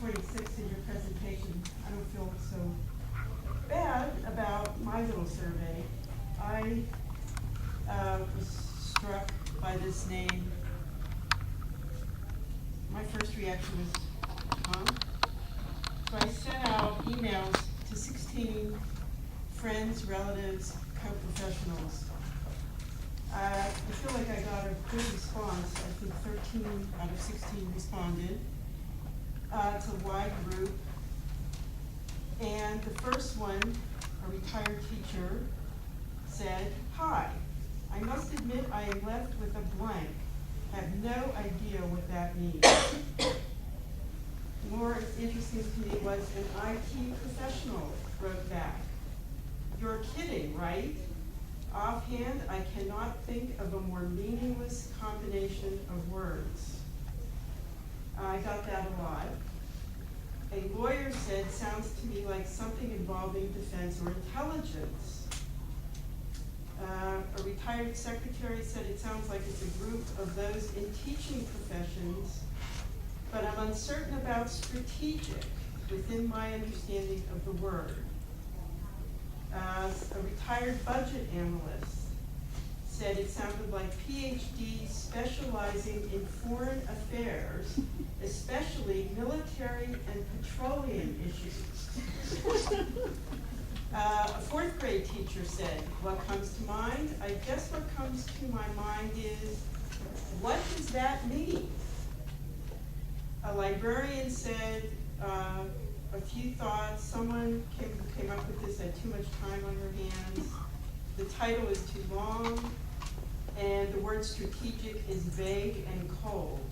26 in your presentation, I don't feel so bad about my little survey. I was struck by this name. My first reaction was, huh? So I sent out emails to 16 friends, relatives, co-professionals. I feel like I got a good response. I think 13 out of 16 responded. It's a wide group. And the first one, a retired teacher, said, "Hi, I must admit I am left with a blank. Have no idea what that means." More interesting to me was an IT professional wrote back, "You're kidding, right? Offhand, I cannot think of a more meaningless combination of words." I got that a lot. A lawyer said, "Sounds to me like something involving defense or intelligence." A retired secretary said, "It sounds like it's a group of those in teaching professions, but I'm uncertain about strategic within my understanding of the word." A retired budget analyst said it sounded like PhDs specializing in foreign affairs, especially military and petroleum issues. A fourth grade teacher said, "What comes to mind? I guess what comes to my mind is, what does that mean?" A librarian said, a few thoughts. Someone came up with this, had too much time on her hands. The title is too long, and the word strategic is vague and cold.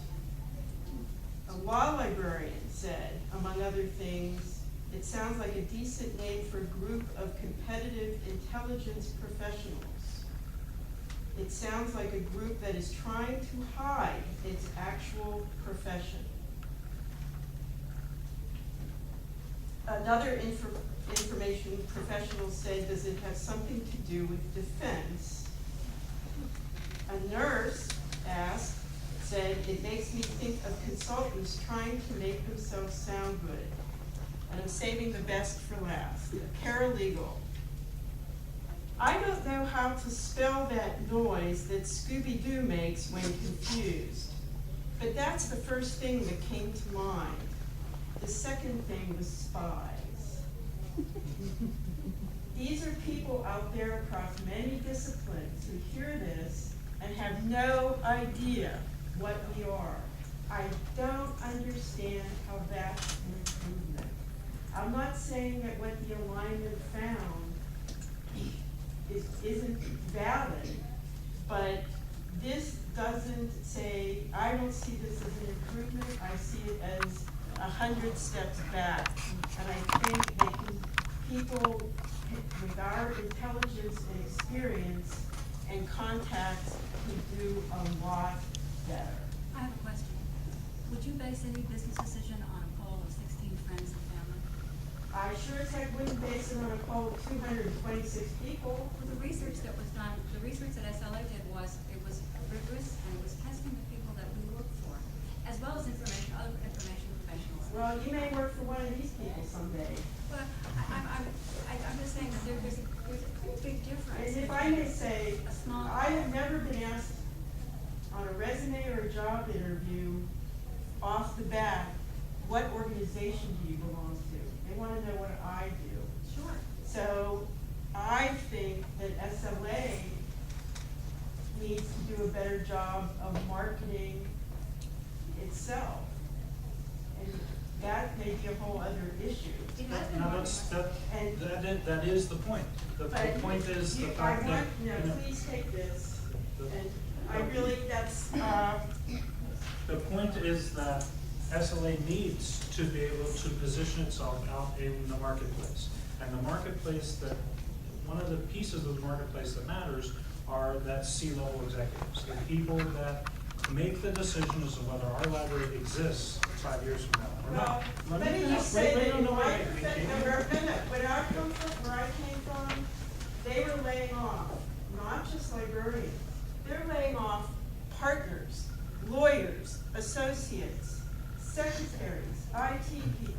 A law librarian said, among other things, "It sounds like a decent name for a group of competitive intelligence professionals. It sounds like a group that is trying to hide its actual profession." Another information professional said, "Does it have something to do with defense?" A nurse said, "It makes me think of consultants trying to make themselves sound good." And I'm saving the best for last. Paralegal. "I don't know how to spell that noise that Scooby-Doo makes when confused, but that's the first thing that came to mind. The second thing was spies." These are people out there across many disciplines who hear this and have no idea what we are. I don't understand how that's an improvement. I'm not saying that what the alignment found isn't valid, but this doesn't say, I don't see this as an improvement, I see it as 100 steps back. And I think that people with our intelligence and experience and contacts can do a lot better. I have a question. Would you base any business decision on a poll of 16 friends and family? I sure as heck wouldn't base it on a poll of 226 people. Well, the research that was done, the research that SLA did was, it was rigorous and it was testing the people that we work for, as well as other information professionals. Well, you may work for one of these people someday. But I'm just saying that there's a pretty big difference. And if I may say, A small- I have never been asked on a resume or a job interview off the bat, what organization do you belong to? They want to know what I do. Sure. So I think that SLA needs to do a better job of marketing itself. And that may be a whole other issue. It has been No, marketed. that is the point. The point is the fact that, Please take this, and I really, the point is that SLA needs to be able to position itself out in the marketplace. And the marketplace one of the pieces of the marketplace that matters are that C-level executives, the people that make the decision as to whether our library exists 5 years from now or not. well, let me just say that in my profession, where I came from, they were laying off, not just librarians, they're laying off partners, lawyers, associates, secretaries, IT people.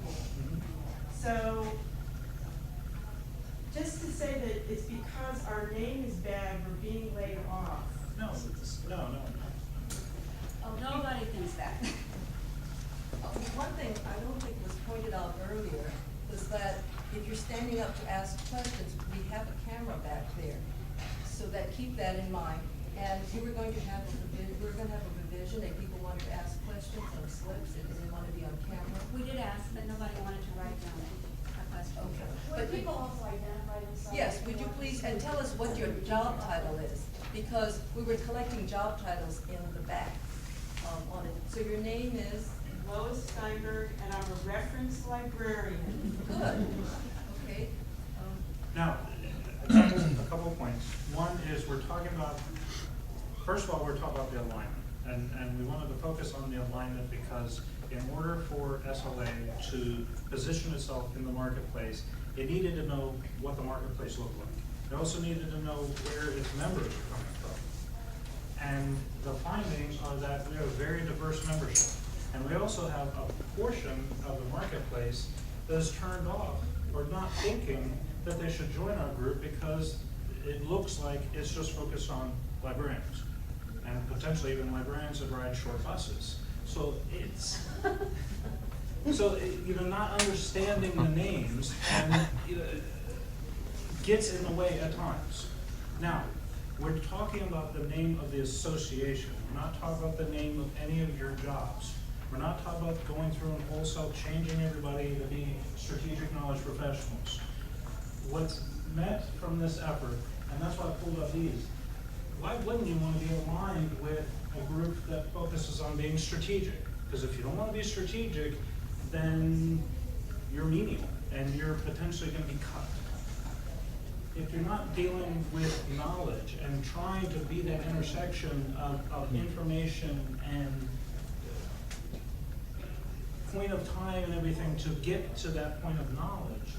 say that it's because our name is bad, we're being laid off. No, no. Oh, nobody thinks that. One thing I don't think was pointed out earlier was that if you're standing up to ask questions, we have a camera back there. So that, keep that in mind. And we're going to have a revision, if people want to ask questions on slips, if they want to be on camera. We did ask, but nobody wanted to write down a question. Okay. Would people also identify themselves? Yes, would you please, and tell us what your job title is, because we were collecting job titles in the back, on it. So your name is? Lois Steinberg, and I'm a reference librarian. Good. Okay. Now, a couple of points. One is we're talking about, first of all, we're talking about the alignment. And we wanted to focus on the alignment because in order for SLA to position itself in the marketplace, it needed to know what the marketplace looked like. It also needed to know where its members were coming from. And the findings are that we have a very diverse membership. And we also have a portion of the marketplace that is turned off or not thinking that they should join our group because it looks like it's just focused on librarians and potentially even librarians that ride short buses. So it's, not understanding the names and gets in the way at times. Now, we're talking about the name of the association. We're not talking about the name of any of your jobs. We're not talking about going through and wholesale changing everybody to be strategic knowledge professionals. What's met from this effort, and that's why I pulled up these, why wouldn't you want to be aligned with a group that focuses on being strategic? Because if you don't want to be strategic, then you're menial and you're potentially going to be cut. If you're not dealing with knowledge and trying to be that intersection of information and point of time and everything to get to that point of knowledge,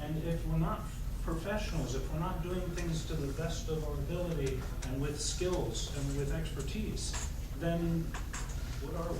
and if we're not professionals, if we're not doing things to the best of our ability and with skills and with expertise, then what are we?